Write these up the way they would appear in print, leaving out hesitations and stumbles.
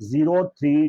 03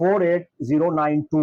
48092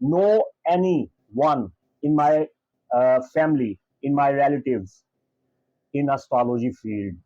no anyone in my family, in my relatives in astrology field.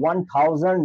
1000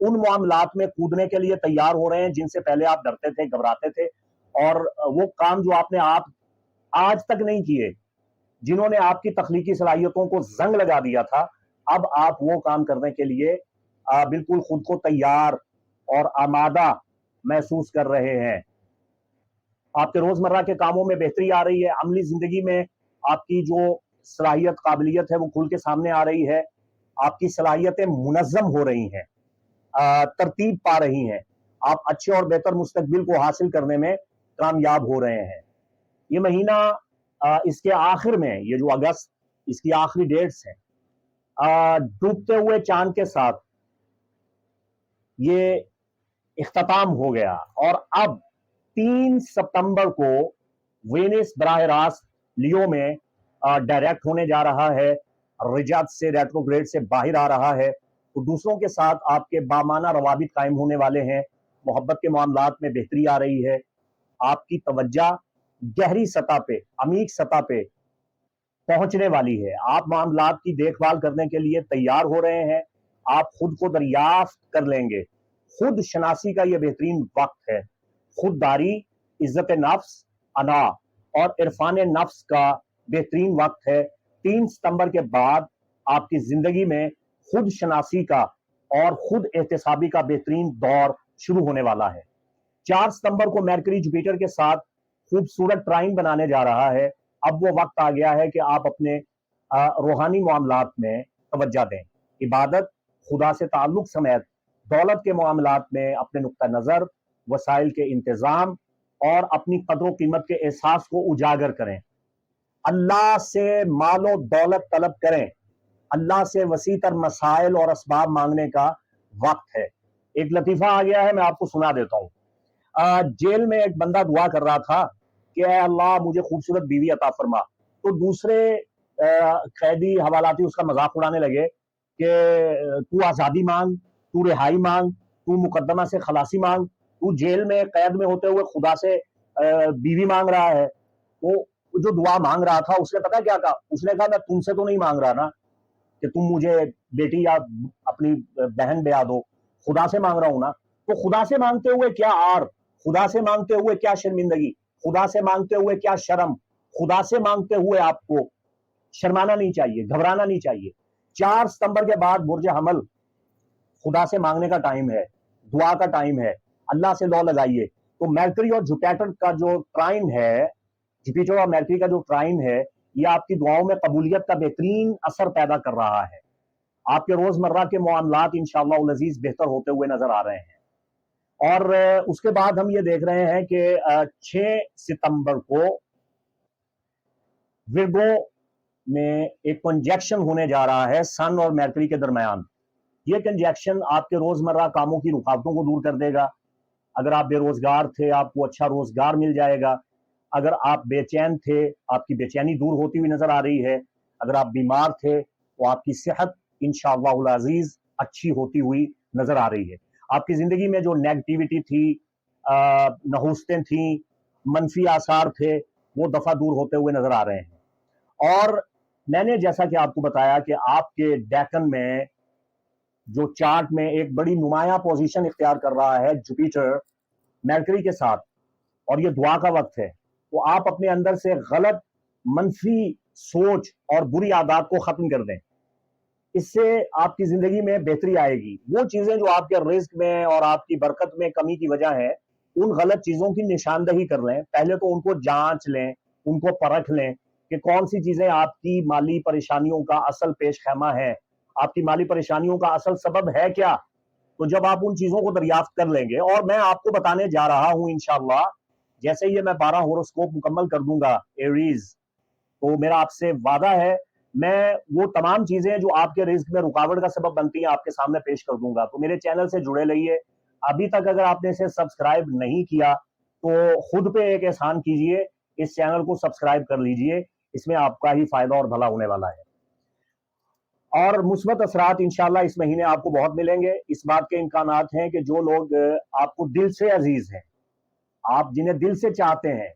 ان معاملات میں کودنے کے لیے تیار ہو رہے ہیں جن سے پہلے آپ ڈرتے تھے، گھبراتے تھے، اور وہ کام جو آپ نے آج تک نہیں کیے، جنہوں نے آپ کی تخلیقی صلاحیتوں کو زنگ لگا دیا تھا، اب آپ وہ کام کرنے کے لیے بالکل خود کو تیار اور آمادہ محسوس کر رہے ہیں۔ آپ کے روزمرہ کے کاموں میں بہتری آ رہی ہے، عملی زندگی میں آپ کی جو صلاحیت قابلیت ہے وہ کھل کے سامنے آ رہی ہے، آپ کی صلاحیتیں منظم ہو رہی ہیں، ترتیب پا رہی ہیں، آپ اچھے اور بہتر مستقبل کو حاصل کرنے میں کامیاب ہو رہے ہیں۔ یہ مہینہ اس کے آخر میں، یہ جو اگست اس کی آخری ڈیٹس ہیں، ڈوبتے ہوئے چاند کے ساتھ یہ اختتام ہو گیا، اور اب 3 ستمبر کو وینس براہ راست لیو میں ڈائریکٹ ہونے جا رہا ہے، رجعت سے، ریٹروگریڈ سے باہر آ رہا ہے، تو دوسروں کے ساتھ آپ کے بامانہ روابط قائم ہونے والے ہیں، محبت کے معاملات میں بہتری آ رہی ہے، آپ کی توجہ گہری سطح پہ، عمیق سطح پہ پہنچنے والی ہے، آپ معاملات کی دیکھ بھال کرنے کے لیے تیار ہو رہے ہیں، آپ خود کو دریافت کر لیں گے، خود شناسی کا یہ بہترین وقت ہے، خود داری، عزت نفس، انا اور عرفان نفس کا بہترین وقت ہے۔ 3 ستمبر کے بعد آپ کی زندگی میں خود شناسی کا اور خود احتسابی کا بہترین دور شروع ہونے والا ہے۔ 4 ستمبر کو میرکری جوپیٹر کے ساتھ خوبصورت ٹرائن بنانے جا رہا ہے۔ اب وہ وقت آ گیا ہے کہ آپ اپنے روحانی معاملات میں توجہ دیں، عبادت، خدا سے تعلق سمیت دولت کے معاملات میں اپنے نقطہ نظر، وسائل کے انتظام اور اپنی قدر و قیمت کے احساس کو اجاگر کریں، اللہ سے مال و دولت طلب کریں، اللہ سے وسیع تر مسائل اور اسباب مانگنے کا وقت ہے۔ ایک لطیفہ آ گیا ہے، میں آپ کو سنا دیتا ہوں۔ جیل میں ایک بندہ دعا کر رہا تھا کہ اے اللہ مجھے خوبصورت بیوی عطا فرما، تو دوسرے قیدی حوالاتی اس کا مذاق اڑانے لگے کہ تو آزادی مانگ، تو رہائی مانگ، تو مقدمہ سے خلاصی مانگ، تو جیل میں قید میں ہوتے ہوئے خدا سے بیوی مانگ رہا ہے۔ تو جو دعا مانگ رہا تھا اس نے پتا کیا کہا؟ اس نے کہا میں تم سے تو نہیں مانگ رہا نا کہ تم مجھے بیٹی یا اپنی بہن بیاہ دو، خدا سے مانگ رہا ہوں نا۔ تو خدا سے مانگتے ہوئے کیا عار، خدا سے مانگتے ہوئے کیا شرمندگی، خدا سے مانگتے ہوئے کیا شرم، خدا سے مانگتے ہوئے آپ کو شرمانا نہیں چاہیے، گھبرانا نہیں چاہیے۔ 4 ستمبر کے بعد برج حمل خدا سے مانگنے کا ٹائم ہے، دعا کا ٹائم ہے، اللہ سے لو لگائیے۔ تو میرکری اور جوپیٹر کا جو ٹرائن ہے، جوپیٹر اور میرکری کا جو ٹرائن ہے، یہ آپ کی دعاؤں میں قبولیت کا بہترین اثر پیدا کر رہا ہے۔ آپ کے روزمرہ کے معاملات انشاءاللہ العزیز بہتر ہوتے ہوئے نظر آ رہے ہیں۔ اور اس کے بعد ہم یہ دیکھ رہے ہیں کہ 6 ستمبر کو ورگو میں ایک کنجیکشن ہونے جا رہا ہے سن اور میرکری کے درمیان۔ یہ کنجیکشن آپ کے روزمرہ کاموں کی رکاوٹوں کو دور کر دے گا۔ اگر آپ بے روزگار تھے آپ کو اچھا روزگار مل جائے گا، اگر آپ بے چین تھے آپ کی بے چینی دور ہوتی ہوئی نظر آ رہی ہے، اگر آپ بیمار تھے تو آپ کی صحت انشاءاللہ العزیز اچھی ہوتی ہوئی نظر آ رہی ہے۔ آپ کی زندگی میں جو نیگیٹیوٹی تھی، نحوستیں تھیں، منفی آثار تھے، وہ دفعہ دور ہوتے ہوئے نظر آ رہے ہیں۔ اور میں نے جیسا کہ آپ کو بتایا کہ آپ کے ڈیکن میں جو چارٹ میں ایک بڑی نمایاں پوزیشن اختیار کر رہا ہے جوپیٹر میرکری کے ساتھ، اور یہ دعا کا وقت ہے، تو آپ اپنے اندر سے غلط منفی سوچ اور بری عادات کو ختم کر دیں۔ اس سے آپ کی زندگی میں بہتری آئے گی۔ وہ چیزیں جو آپ کے رزق میں اور آپ کی برکت میں کمی کی وجہ ہے، ان غلط چیزوں کی نشاندہی کر لیں، پہلے تو ان کو جانچ لیں، ان کو پرکھ لیں کہ کون سی چیزیں آپ کی مالی پریشانیوں کا اصل پیش خیمہ ہے، آپ کی مالی پریشانیوں کا اصل سبب ہے کیا۔ تو جب آپ ان چیزوں کو دریافت کر لیں گے، اور میں آپ کو بتانے جا رہا ہوں انشاءاللہ جیسے یہ میں 12 ہورosکوپ مکمل کر دوں گا ایریز، تو میرا آپ سے وعدہ ہے میں وہ تمام چیزیں جو آپ کے رزق میں رکاوٹ کا سبب بنتی ہیں آپ کے سامنے پیش کر دوں گا۔ تو میرے چینل سے جڑے رہیے۔ ابھی تک اگر آپ نے اسے سبسکرائب نہیں کیا تو خود پہ ایک احسان کیجئے، اس چینل کو سبسکرائب کر لیجئے، اس میں آپ کا ہی فائدہ اور بھلا ہونے والا ہے۔ اور مثبت اثرات انشاءاللہ اس مہینے آپ کو بہت ملیں گے۔ اس بات کے امکانات ہیں کہ جو لوگ آپ کو دل سے عزیز ہیں، آپ جنہیں دل سے چاہتے ہیں،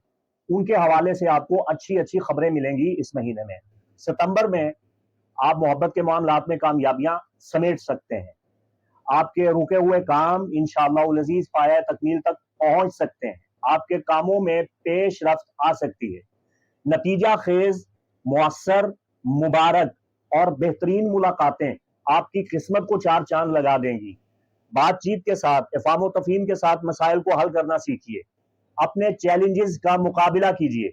ان کے حوالے سے آپ کو اچھی اچھی خبریں ملیں گی اس مہینے میں۔ ستمبر میں آپ محبت کے معاملات میں کامیابیاں سمیٹ سکتے ہیں۔ آپ کے رکے ہوئے کام انشاءاللہ العزیز پایہ تکمیل تک پہنچ سکتے ہیں، آپ کے کاموں میں پیش رفت آ سکتی ہے، نتیجہ خیز، مؤثر، مبارک اور بہترین ملاقاتیں آپ کی قسمت کو چار چاند لگا دیں گی۔ بات چیت کے ساتھ، افہام و تفہیم کے ساتھ مسائل کو حل کرنا سیکھیے، اپنے چیلنجز کا مقابلہ کیجیے۔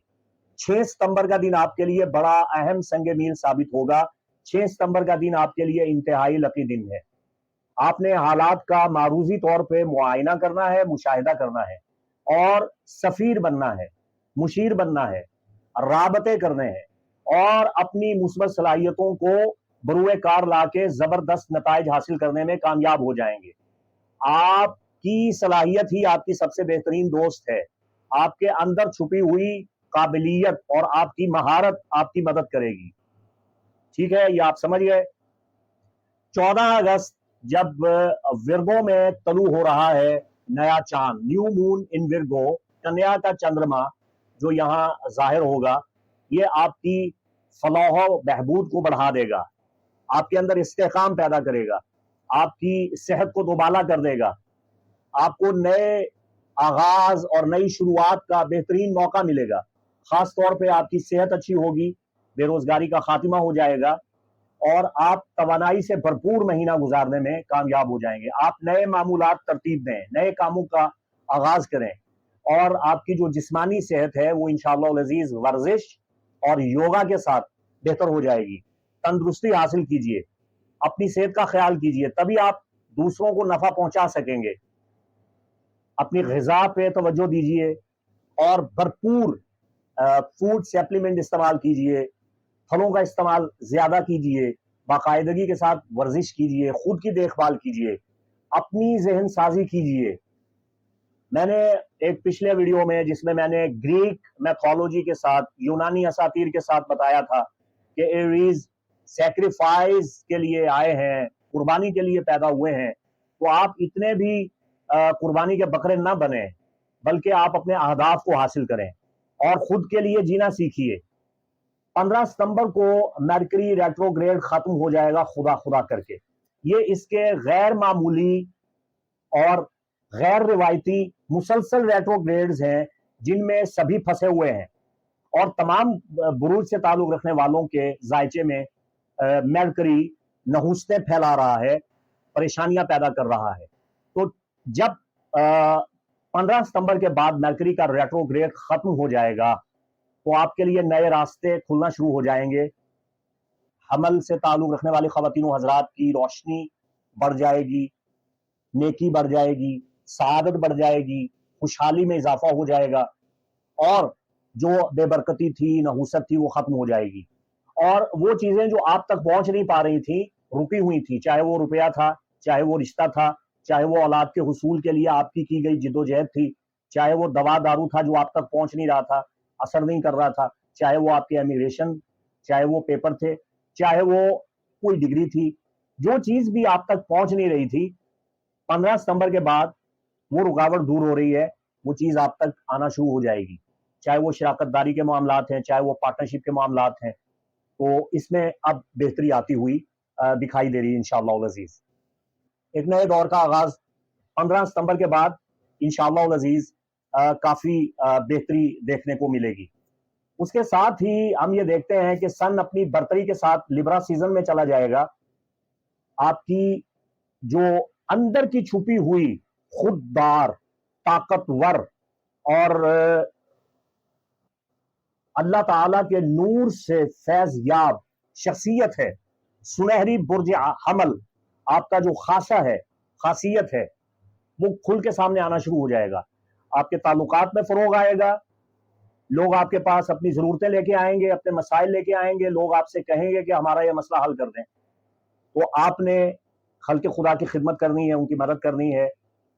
6 ستمبر کا دن آپ کے لیے بڑا اہم سنگ میل ثابت ہوگا۔ 6 ستمبر کا دن آپ کے لیے انتہائی لکی دن ہے۔ آپ نے حالات کا معروضی طور پہ معائنہ کرنا ہے، مشاہدہ کرنا ہے اور سفیر بننا ہے، مشیر بننا ہے، رابطے کرنے ہیں اور اپنی مثبت صلاحیتوں کو بروئے کار لا کے زبردست نتائج حاصل کرنے میں کامیاب ہو جائیں گے۔ آپ کی صلاحیت ہی آپ کی سب سے بہترین دوست ہے۔ آپ کے اندر چھپی ہوئی قابلیت اور آپ کی مہارت آپ کی مدد کرے گی۔ ٹھیک ہے، یہ آپ سمجھ گئے۔ 14 اگست جب ورگو میں طلوع ہو رہا ہے نیا چاند، نیو مون ان ورگو، کنیا کا چندرما جو یہاں ظاہر ہوگا، یہ آپ کی فلاح و بہبود کو بڑھا دے گا، آپ کے اندر استحکام پیدا کرے گا، آپ کی صحت کو دوبالا کر دے گا، آپ کو نئے آغاز اور نئی شروعات کا بہترین موقع ملے گا۔ خاص طور پہ آپ کی صحت اچھی ہوگی، بے روزگاری کا خاتمہ ہو جائے گا اور آپ توانائی سے بھرپور مہینہ گزارنے میں کامیاب ہو جائیں گے۔ آپ نئے معمولات ترتیب دیں، نئے کاموں کا آغاز کریں اور آپ کی جو جسمانی صحت ہے وہ انشاءاللہ العزیز ورزش اور یوگا کے ساتھ بہتر ہو جائے گی۔ تندرستی حاصل کیجئے، اپنی صحت کا خیال کیجئے، تبھی آپ دوسروں کو نفع پہنچا سکیں گے۔ اپنی غذا پہ توجہ دیجئے اور بھرپور فوڈ سپلیمنٹ استعمال کیجئے، پھلوں کا استعمال زیادہ کیجئے، باقاعدگی کے ساتھ ورزش کیجئے، خود کی دیکھ بھال کیجئے، اپنی ذہن سازی کیجئے۔ میں نے ایک پچھلے ویڈیو میں جس میں نے گریک میتھولوجی کے ساتھ، یونانی اساطیر کے ساتھ بتایا تھا کہ ایریز سیکریفائز کے لیے آئے ہیں، قربانی کے لیے پیدا ہوئے ہیں، تو آپ اتنے بھی قربانی کے بکرے نہ بنیں، بلکہ آپ اپنے اہداف کو حاصل کریں اور خود کے لیے جینا سیکھیے۔ 15 ستمبر کو مرکری ریٹروگریڈ ختم ہو جائے گا خدا خدا کر کے۔ یہ اس کے غیر معمولی اور غیر روایتی مسلسل ریٹروگریڈز ہیں جن میں سبھی پھنسے ہوئے ہیں اور تمام بروج سے تعلق رکھنے والوں کے ذائچے میں مرکری نحوستیں پھیلا رہا ہے، پریشانیاں پیدا کر رہا ہے۔ تو جب 15 ستمبر کے بعد مرکری کا ریٹروگریڈ ختم ہو جائے گا تو آپ کے لیے نئے راستے کھلنا شروع ہو جائیں گے۔ حمل سے تعلق رکھنے والی خواتین و حضرات کی روشنی بڑھ جائے گی، نیکی بڑھ جائے گی، سعادت بڑھ جائے گی، خوشحالی میں اضافہ ہو جائے گا اور جو بے برکتی تھی، نحوست تھی، وہ ختم ہو جائے گی۔ اور وہ چیزیں جو آپ تک پہنچ نہیں پا رہی تھیں، رکی ہوئی تھی، چاہے وہ روپیہ تھا، چاہے وہ رشتہ تھا، چاہے وہ اولاد کے حصول کے لیے آپ کی گئی جد و جہد تھی، چاہے وہ دوا دارو تھا جو آپ تک پہنچ نہیں رہا تھا، اثر نہیں کر رہا تھا، چاہے وہ آپ کے امیگریشن، چاہے وہ پیپر تھے، چاہے وہ کوئی ڈگری تھی، جو چیز بھی آپ تک پہنچ نہیں رہی تھی، 15 ستمبر کے بعد وہ رکاوٹ دور ہو رہی ہے، وہ چیز آپ تک آنا شروع ہو جائے گی۔ چاہے وہ شراکت داری کے معاملات ہیں، چاہے وہ پارٹنرشپ کے معاملات ہیں، تو اس میں اب بہتری آتی ہوئی دکھائی دے رہی ہے انشاءاللہ العزیز۔ ایک نئے دور کا آغاز 15 ستمبر کے بعد انشاءاللہ العزیز کافی بہتری دیکھنے کو ملے گی۔ اس کے ساتھ ہی ہم یہ دیکھتے ہیں کہ سن اپنی برتری کے ساتھ لیبرا سیزن میں چلا جائے گا۔ آپ کی جو اندر کی چھپی ہوئی خوددار، طاقتور اور اللہ تعالیٰ کے نور سے فیض یاب شخصیت ہے، سنہری برج حمل، آپ کا جو خاصیت ہے وہ کھل کے سامنے آنا شروع ہو جائے گا۔ آپ کے تعلقات میں فروغ آئے گا، لوگ آپ کے پاس اپنی ضرورتیں لے کے آئیں گے، اپنے مسائل لے کے آئیں گے، لوگ آپ سے کہیں گے کہ ہمارا یہ مسئلہ حل کر دیں۔ تو آپ نے خلق خدا کی خدمت کرنی ہے، ان کی مدد کرنی ہے۔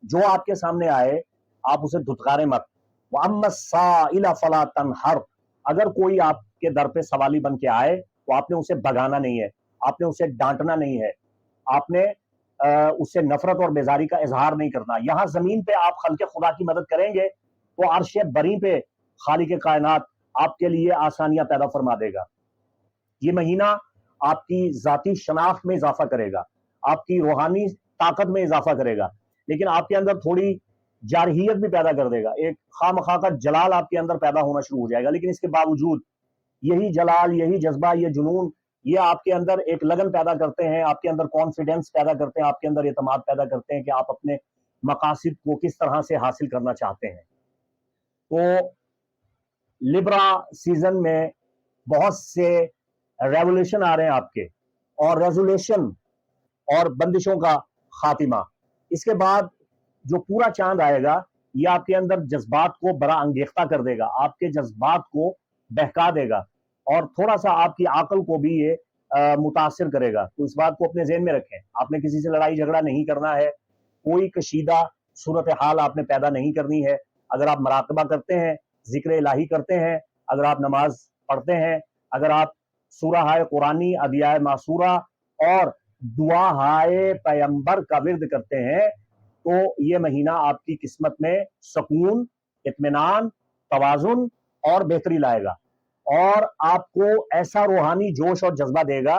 جو آپ کے سامنے آئے آپ اسے دھتکاریں مت۔ وَأَمَّا السَّائِلَ فَلَا تَنْهَرْ، اگر کوئی آپ کے در پہ سوالی بن کے آئے تو آپ نے اسے بھگانا نہیں ہے، آپ نے اسے ڈانٹنا نہیں ہے، آپ نے اس سے نفرت اور بیزاری کا اظہار نہیں کرنا۔ یہاں زمین پہ آپ خلق خدا کی مدد کریں گے تو عرش بری پہ خالق کائنات آپ کے لیے آسانیاں پیدا فرما دے گا۔ یہ مہینہ آپ کی ذاتی شناخت میں اضافہ کرے گا، آپ کی روحانی طاقت میں اضافہ کرے گا، لیکن آپ کے اندر تھوڑی جارحیت بھی پیدا کر دے گا، ایک خواہ مخواہ کا جلال آپ کے اندر پیدا ہونا شروع ہو جائے گا، لیکن اس کے باوجود یہی جلال، یہی جذبہ، یہ جنون، یہ آپ کے اندر ایک لگن پیدا کرتے ہیں، آپ کے اندر کانفیڈنس پیدا کرتے ہیں، آپ کے اندر اعتماد پیدا کرتے ہیں کہ آپ اپنے مقاصد کو کس طرح سے حاصل کرنا چاہتے ہیں۔ تو لبرا سیزن میں بہت سے ریولیوشن آ رہے ہیں آپ کے، اور ریزولیشن اور بندشوں کا خاتمہ۔ اس کے بعد جو پورا چاند آئے گا یہ آپ کے اندر جذبات کو برا انگیختہ کر دے گا، آپ کے جذبات کو بہکا دے گا، اور تھوڑا سا آپ کی عقل کو بھی یہ متاثر کرے گا۔ تو اس بات کو اپنے ذہن میں رکھیں، آپ نے کسی سے لڑائی جھگڑا نہیں کرنا ہے، کوئی کشیدہ صورتحال آپ نے پیدا نہیں کرنی ہے۔ اگر آپ مراقبہ کرتے ہیں، ذکر الہی کرتے ہیں، اگر آپ نماز پڑھتے ہیں، اگر آپ سورہ ہائے قرآنی، ادعیہ معصورہ اور دعا ہائے پیمبر کا ورد کرتے ہیں، تو یہ مہینہ آپ کی قسمت میں سکون، اطمینان، توازن اور بہتری لائے گا، اور آپ کو ایسا روحانی جوش اور جذبہ دے گا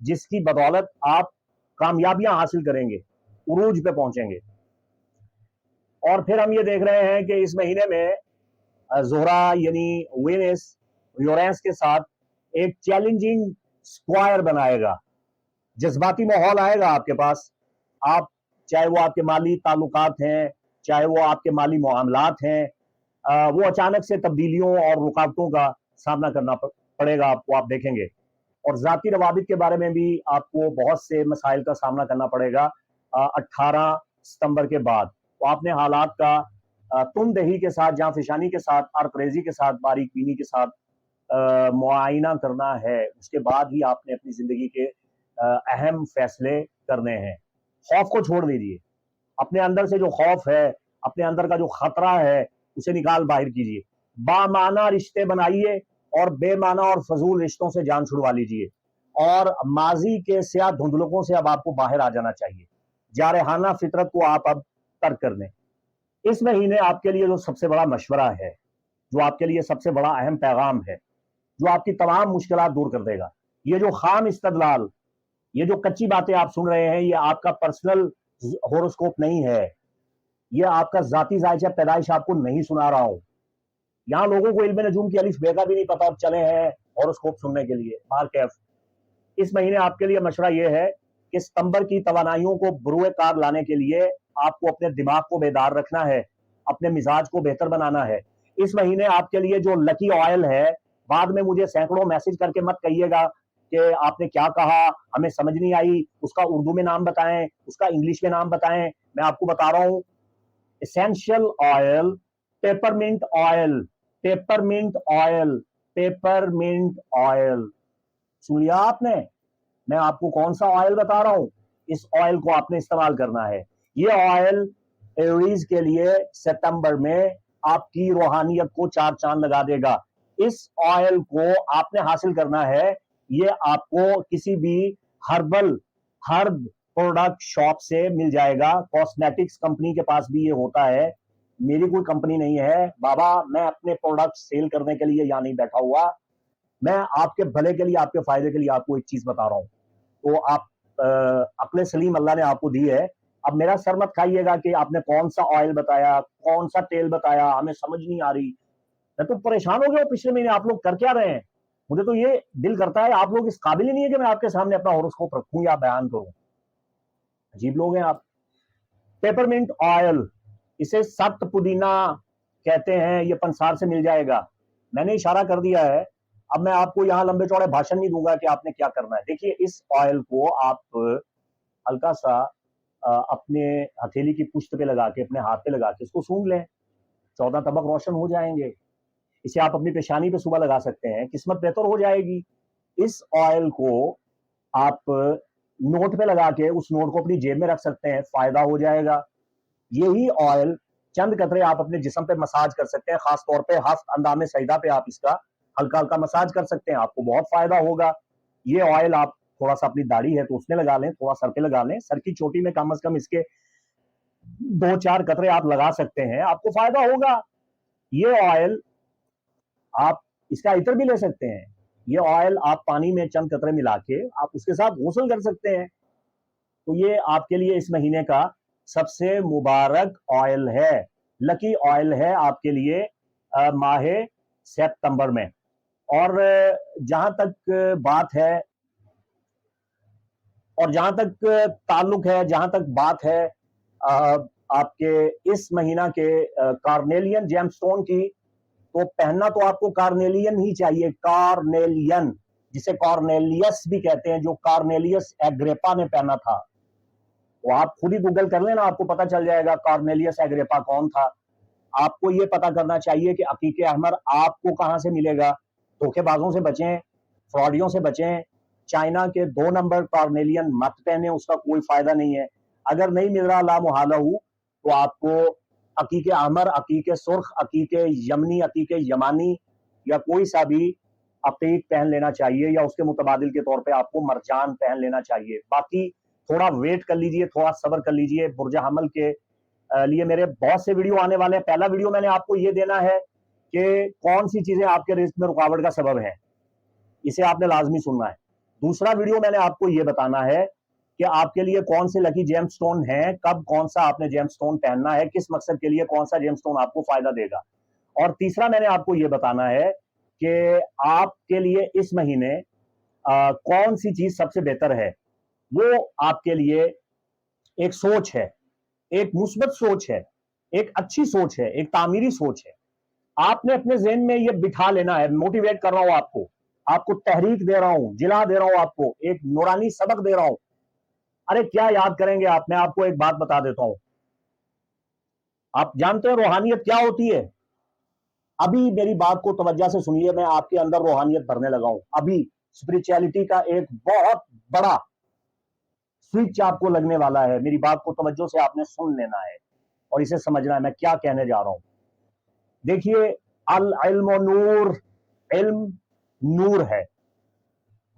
جس کی بدولت آپ کامیابیاں حاصل کریں گے، عروج پہ پہنچیں گے۔ اور پھر ہم یہ دیکھ رہے ہیں کہ اس مہینے میں زہرہ یعنی وینس یورینس کے ساتھ ایک چیلنجنگ سکوائر بنائے گا، جذباتی ماحول آئے گا آپ کے پاس، آپ چاہے وہ آپ کے مالی تعلقات ہیں، چاہے وہ آپ کے مالی معاملات ہیں، وہ اچانک سے تبدیلیوں اور رکاوٹوں کا سامنا کرنا پڑے گا آپ کو، آپ دیکھیں گے۔ اور ذاتی روابط کے بارے میں بھی آپ کو بہت سے مسائل کا سامنا کرنا پڑے گا 18 ستمبر کے بعد۔ تو آپ نے حالات کا تند دہی کے ساتھ، جاں فشانی کے ساتھ، عرق کے ساتھ، باریک بینی کے ساتھ معائنہ کرنا ہے، اس کے بعد ہی آپ نے اپنی زندگی کے اہم فیصلے کرنے ہیں۔ خوف کو چھوڑ دیجیے، اپنے اندر سے جو خوف ہے، اپنے اندر کا جو خطرہ ہے، اسے نکال باہر کیجیے، بامعنی رشتے بنائیے اور بے معنی اور فضول رشتوں سے جان چھڑوا لیجیے، اور ماضی کے سیاہ دھندلکوں سے اب آپ کو باہر آ جانا چاہیے، جارحانہ فطرت کو آپ اب ترک کر دیں۔ اس مہینے آپ کے لیے جو سب سے بڑا مشورہ ہے، جو آپ کے لیے سب سے بڑا اہم پیغام ہے، جو آپ کی تمام مشکلات دور کر دے گا، یہ جو خام استدلال، یہ جو کچی باتیں آپ سن رہے ہیں، یہ آپ کا پرسنل ہوروسکوپ نہیں ہے، یہ آپ کا ذاتی ذائچہ پیدائش آپ کو نہیں سنا رہا ہوں۔ یہاں لوگوں کو علم نجوم کی الف بے کا بھی نہیں پتا، اب چلے ہیں ہوروسکوپ سننے کے لیے۔ مارکیف اس مہینے آپ کے لیے مشورہ یہ ہے کہ ستمبر کی توانائیوں کو بروئے کار لانے کے لیے آپ کو اپنے دماغ کو بیدار رکھنا ہے، اپنے مزاج کو بہتر بنانا ہے۔ اس مہینے آپ کے لیے جو لکی آئل ہے، بعد میں مجھے سینکڑوں میسج کر کے مت کہیے گا کہ آپ نے کیا کہا، ہمیں سمجھ نہیں آئی، اس کا اردو میں نام بتائیں، اس کا انگلش میں نام بتائیں۔ میں آپ کو بتا رہا ہوں، essential oil, peppermint oil, peppermint oil, peppermint oil, سن لیا آپ نے؟ میں آپ کو کون سا آئل بتا رہا ہوں، اس آئل کو آپ نے استعمال کرنا ہے۔ یہ آئل ایریز کے لیے ستمبر میں آپ کی روحانیت کو چار چاند لگا دے گا۔ اس آئل کو آپ نے حاصل کرنا ہے، یہ آپ کو کسی بھی ہربل پروڈکٹ شاپ سے مل جائے گا، کاسمیٹکس کمپنی کے پاس بھی یہ ہوتا ہے، میری کوئی کمپنی نہیں ہے بابا، میں اپنے پروڈکٹ سیل کرنے کے لیے یہاں نہیں بیٹھا ہوا، میں آپ کے بھلے کے لیے، آپ کے فائدے کے لیے آپ کو ایک چیز بتا رہا ہوں۔ تو آپ عقل سلیم اللہ نے آپ کو دی ہے، اب میرا سر مت کھائیے گا کہ آپ نے کون سا آئل بتایا، کون سا تیل بتایا، ہمیں سمجھ نہیں آ رہی۔ میں تو پریشان ہو گیا ہوں پچھلے مہینے، آپ لوگ کر کیا رہے ہیں؟ مجھے تو یہ دل کرتا ہے آپ لوگ اس قابل ہی نہیں ہے کہ میں آپ کے سامنے اپنا ہوروسکوپ رکھوں یا بیان کروں۔ عجیب لوگ ہیں آپ۔ پیپرمنٹ آئل، اسے سخت پودینہ کہتے ہیں، یہ پنسار سے مل جائے گا۔ میں نے اشارہ کر دیا ہے، اب میں آپ کو یہاں لمبے چوڑے بھاشن نہیں دوں گا کہ آپ نے کیا کرنا ہے۔ دیکھیے اس آئل کو آپ ہلکا سا اپنے ہتھیلی کی پشت پہ لگا کے، اپنے ہاتھ پہ لگا کے اس کو سونگھ لیں، 14 طبق روشن ہو جائیں گے۔ اسے آپ اپنی پیشانی پہ صبح لگا سکتے ہیں، قسمت بہتر ہو جائے گی۔ اس آئل کو آپ نوٹ پہ لگا کے اس نوٹ کو اپنی جیب میں رکھ سکتے ہیں، فائدہ ہو جائے گا۔ یہی آئل چند قطرے آپ اپنے جسم پہ مساج کر سکتے ہیں، خاص طور پہ ہفت اندام سجدہ پہ آپ اس کا ہلکا ہلکا مساج کر سکتے ہیں، آپ کو بہت فائدہ ہوگا۔ یہ آئل آپ تھوڑا سا اپنی داڑھی ہے تو اس میں لگا لیں، تھوڑا سر پہ لگا لیں، سر کی چوٹی میں کم از کم اس کے 2-4 قطرے آپ لگا سکتے ہیں، آپ کو فائدہ ہوگا۔ یہ آئل آپ اس کا عطر بھی لے سکتے ہیں، یہ آئل آپ پانی میں چند قطرے ملا کے آپ اس کے ساتھ غسل کر سکتے ہیں۔ تو یہ آپ کے لیے اس مہینے کا سب سے مبارک آئل ہے، لکی آئل ہے آپ کے لیے ماہ سپتمبر میں۔ اور جہاں تک بات ہے اور جہاں تک تعلق ہے، جہاں تک بات ہے آپ کے اس مہینہ کے کارنیلین جیم سٹون کی، تو پہننا تو آپ کو کارنیلین ہی چاہیے، کارنیلین، جسے کارنیلیس بھی کہتے ہیں، جو کارنیلیس ایگریپا نے پہنا تھا۔ وہ آپ خود ہی گوگل کر لینا، آپ کو پتا چل جائے گا کارنیلیس ایگریپا کون تھا۔ آپ کو یہ پتا کرنا چاہیے کہ عقیق احمر آپ کو کہاں سے ملے گا۔ دھوکے بازوں سے بچیں، فراڈیوں سے بچیں، چائنا کے 2 نمبر کارنیلین مت پہنے، اس کا کوئی فائدہ نہیں ہے۔ اگر نہیں مل رہا لا محالہ تو آپ کو عقیق احمر، عقیق سرخ، عقیق یمنی، عقیق یمانی یا کوئی سا بھی عقیق پہن لینا چاہیے، یا اس کے متبادل کے طور پہ آپ کو مرجان پہن لینا چاہیے۔ باقی تھوڑا ویٹ کر لیجئے، تھوڑا صبر کر لیجئے۔ برج حمل کے لیے میرے بہت سے ویڈیو آنے والے ہیں۔ پہلا ویڈیو میں نے آپ کو یہ دینا ہے کہ کون سی چیزیں آپ کے رزق میں رکاوٹ کا سبب ہے، اسے آپ نے لازمی سننا ہے۔ دوسرا ویڈیو میں نے آپ کو یہ بتانا ہے کہ آپ کے لیے کون سے لکی جیم سٹون ہیں، کب کون سا آپ نے جیم سٹون پہننا ہے، کس مقصد کے لیے کون سا جیم سٹون آپ کو فائدہ دے گا۔ اور تیسرا میں نے آپ کو یہ بتانا ہے کہ آپ کے لیے اس مہینے کون سی چیز سب سے بہتر ہے۔ وہ آپ کے لیے ایک سوچ ہے، ایک مثبت سوچ ہے، ایک اچھی سوچ ہے، ایک تعمیری سوچ ہے۔ آپ نے اپنے ذہن میں یہ بٹھا لینا ہے۔ موٹیویٹ کر رہا ہوں آپ کو تحریک دے رہا ہوں، جلا دے رہا ہوں، آپ کو ایک نورانی سبق دے رہا ہوں۔ ارے کیا یاد کریں گے آپ؟ میں آپ کو ایک بات بتا دیتا ہوں۔ آپ جانتے ہیں روحانیت کیا ہوتی ہے؟ ابھی میری بات کو توجہ سے سنیے، میں آپ کے اندر روحانیت بھرنے لگا ہوں۔ ابھی اسپرچولیٹی کا ایک بہت بڑا سوئچ آپ کو لگنے والا ہے۔ میری بات کو توجہ سے آپ نے سن لینا ہے اور اسے سمجھنا ہے میں کیا کہنے جا رہا ہوں۔ دیکھیے، العلم نور، علم نور ہے،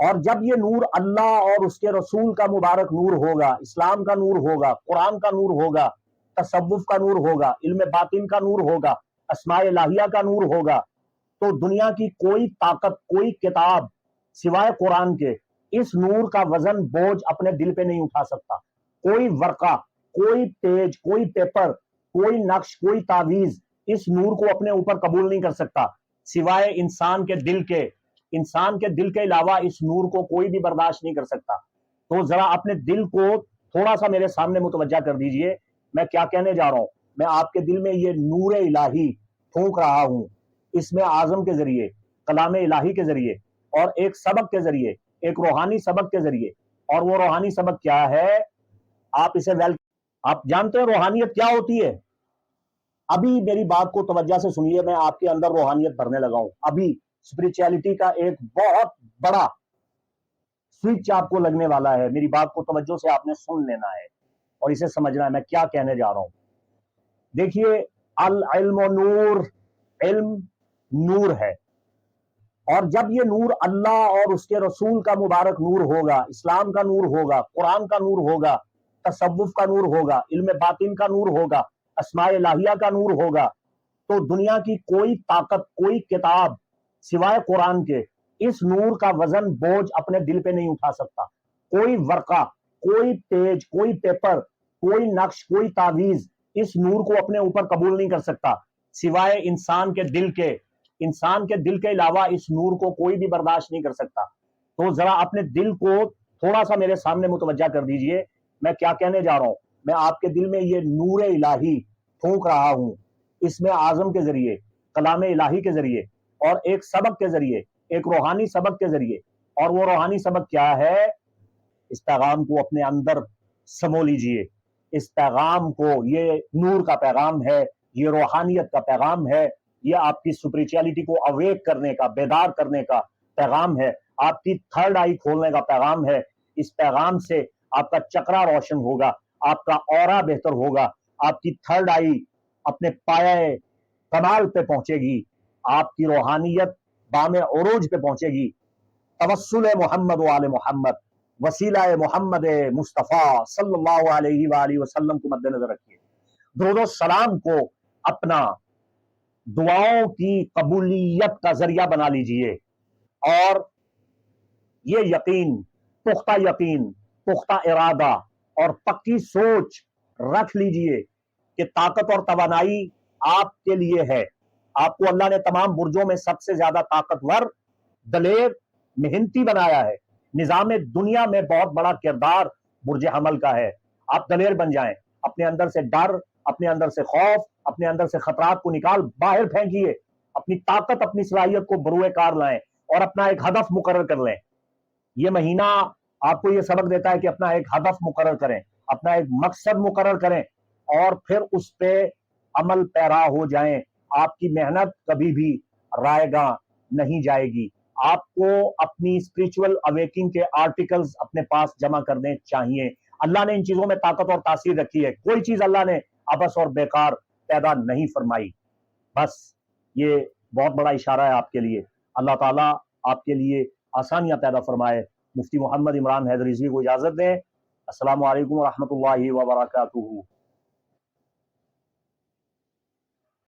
اور جب یہ نور اللہ اور اس کے رسول کا مبارک نور ہوگا، اسلام کا نور ہوگا، قرآن کا نور ہوگا، تصوف کا نور ہوگا، علم باطن کا نور ہوگا، اسماء الہیہ کا نور ہوگا، تو دنیا کی کوئی طاقت، کوئی کتاب سوائے قرآن کے اس نور کا وزن بوجھ اپنے دل پہ نہیں اٹھا سکتا۔ کوئی ورقہ، کوئی پیج، کوئی پیپر، کوئی نقش، کوئی تعویذ اس نور کو اپنے اوپر قبول نہیں کر سکتا سوائے انسان کے دل کے۔ انسان کے دل کے علاوہ اس نور کو کوئی بھی برداشت نہیں کر سکتا۔ تو ذرا اپنے دل کو تھوڑا سا میرے سامنے متوجہ کر دیجئے، میں کیا کہنے جا رہا ہوں۔ میں آپ کے دل میں یہ نور الہی پھونک رہا ہوں، اسم اعظم کے ذریعے، کلام الہی کے ذریعے، اور ایک سبق کے ذریعے، ایک روحانی سبق کے ذریعے۔ اور وہ روحانی سبق کیا ہے؟ آپ اسے آپ جانتے ہیں روحانیت کیا ہوتی ہے؟ ابھی میری بات کو توجہ سے سنیے، میں آپ کے اندر روحانیت بھرنے لگا ہوں۔ ابھی اسپرچولیٹی کا ایک بہت بڑا سوئچ آپ کو لگنے والا ہے۔ میری بات کو توجہ سے آپ نے سن لینا ہے اور اسے سمجھنا ہے میں کیا کہنے جا رہا ہوں۔ دیکھیے، العلم نور، علم نور ہے، اور جب یہ نور اللہ اور اس کے رسول کا مبارک نور ہوگا، اسلام کا نور ہوگا، قرآن کا نور ہوگا، تصوف کا نور ہوگا، علم باطن کا نور ہوگا، اسماء الہیہ کا نور ہوگا، تو دنیا کی کوئی طاقت، کوئی کتاب سوائے قرآن کے اس نور کا وزن بوجھ اپنے دل پہ نہیں اٹھا سکتا۔ کوئی ورقہ، کوئی پیج، کوئی پیپر، کوئی نقش، کوئی تعویذ اس نور کو اپنے اوپر قبول نہیں کر سکتا سوائے انسان کے دل کے۔ انسان کے دل کے علاوہ اس نور کو کوئی بھی برداشت نہیں کر سکتا۔ تو ذرا اپنے دل کو تھوڑا سا میرے سامنے متوجہ کر دیجئے، میں کیا کہنے جا رہا ہوں۔ میں آپ کے دل میں یہ نور الہی پھونک رہا ہوں، اسم اعظم کے ذریعے، کلام الہی کے ذریعے، اور ایک سبق کے ذریعے، ایک روحانی سبق کے ذریعے۔ اور وہ روحانی سبق کیا ہے؟ اس پیغام کو اپنے اندر سمو لیجئے۔ اس پیغام کو، یہ نور کا پیغام ہے، یہ روحانیت کا پیغام ہے، یہ آپ کی سپریچولیٹی کو اویک کرنے کا، بیدار کرنے کا پیغام ہے، آپ کی تھرڈ آئی کھولنے کا پیغام ہے۔ اس پیغام سے آپ کا چکرا روشن ہوگا، آپ کا اورا بہتر ہوگا، آپ کی تھرڈ آئی اپنے پایہ کمال پہ پہنچے گی، آپ کی روحانیت بام عروج پہ پہنچے گی۔ توسل محمد و آل محمد، وسیلہ محمد مصطفیٰ صلی اللہ علیہ وآلہ وسلم کو مد نظر رکھیے۔ درود و سلام کو اپنا دعاؤں کی قبولیت کا ذریعہ بنا لیجئے، اور یہ یقین، پختہ ارادہ اور پکی سوچ رکھ لیجئے کہ طاقت اور توانائی آپ کے لیے ہے. آپ کو اللہ نے تمام برجوں میں سب سے زیادہ طاقتور، دلیر، محنتی بنایا ہے. نظام دنیا میں بہت بڑا کردار برج حمل کا ہے. آپ دلیر بن جائیں، اپنے اندر سے ڈر، اپنے اندر سے خوف، اپنے اندر سے خطرات کو نکال باہر پھینکیے، اپنی طاقت، اپنی صلاحیت کو بروئے کار لائیں اور اپنا ایک ہدف مقرر کر لیں. یہ مہینہ آپ کو یہ سبق دیتا ہے کہ اپنا ایک ہدف مقرر کریں، اپنا ایک مقصد مقرر کریں اور پھر اس پہ عمل پیرا ہو جائیں. آپ کی محنت کبھی بھی رائے گاں نہیں جائے گی. آپ کو اپنی اسپرچول اویکنگ کے آرٹیکلز اپنے پاس جمع کرنے چاہیے. اللہ نے ان چیزوں میں طاقت اور تاثیر رکھی ہے. کوئی چیز اللہ نے عبث اور بیکار پیدا نہیں فرمائی. بس یہ بہت بڑا اشارہ ہے آپ کے لیے. اللہ تعالیٰ آپ کے لیے آسانیاں پیدا فرمائے. مفتی محمد عمران حیدر رضوی کو اجازت دیں. السلام علیکم ورحمۃ اللہ وبرکاتہ.